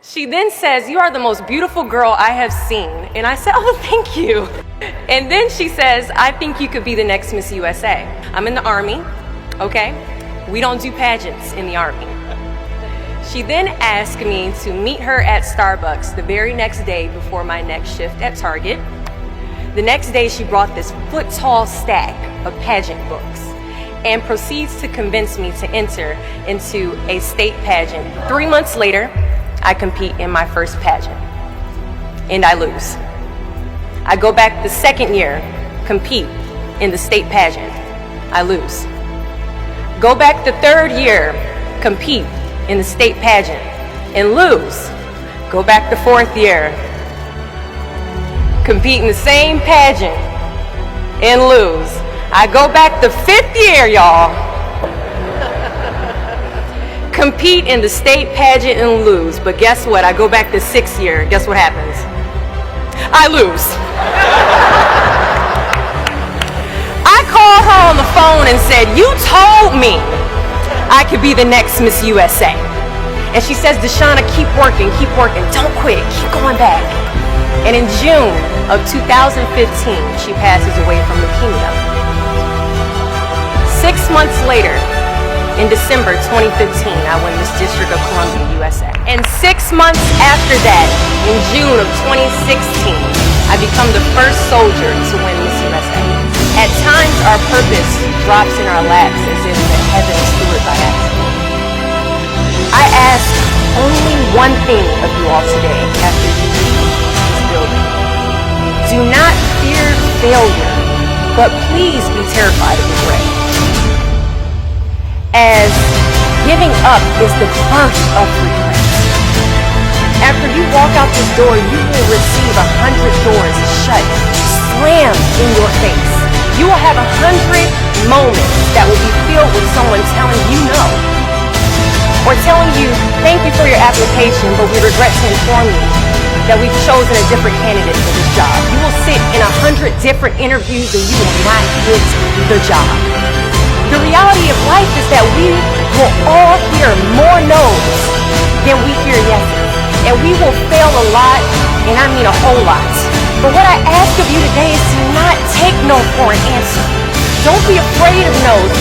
She then says, "You are the most beautiful girl I have seen." And I said, "Oh, thank you." And then she says, "I think you could be the next Miss USA." I'm in the Army, okay? We don't do pageants in the Army. She then asked me to meet her at Starbucks the very next day before my next shift at Target. The next day, she brought this foot-tall stack of pageant books and proceeds to convince me to enter into a state pageant. 3 months later, I compete in my first pageant, and I lose. I go back the second year, compete in the state pageant. I lose. Go back the third year, compete in the state pageant, and lose. Go back the fourth year, compete in the same pageant, and lose. I go back the fifth year, y'all, compete in the state pageant and lose. But guess what? I go back the sixth year. Guess what happens? I lose. I called her on the phone and said, "You told me I could be the next Miss USA." And she says, "Deshauna, keep working, don't quit, keep going back." And in June of 2015, she passes away from leukemia. 6 months later, in December 2015, I win Miss District of Columbia, USA. And 6 months after that, in June of 2016, I become the first soldier to win Miss USA. At times, our purpose drops in our laps as if the heavens threw it by accident. I ask only one thing of you all today after you leave this building. Do not fear failure, but please be terrified of regret. As giving up is the first of regrets. After you walk out this door, you will receive 100 doors shut, slammed in your face. You will have 100 moments that will be filled with someone telling you no, or telling you, "Thank you for your application, but we regret to inform you that we've chosen a different candidate for this job." You will sit in 100 different interviews and you will not get the job. The reality of life is that we will all hear more no's than we hear yeses. And we will fail a lot, and I mean a whole lot. But what I ask of you today is to not take no for an answer. Don't be afraid of no's.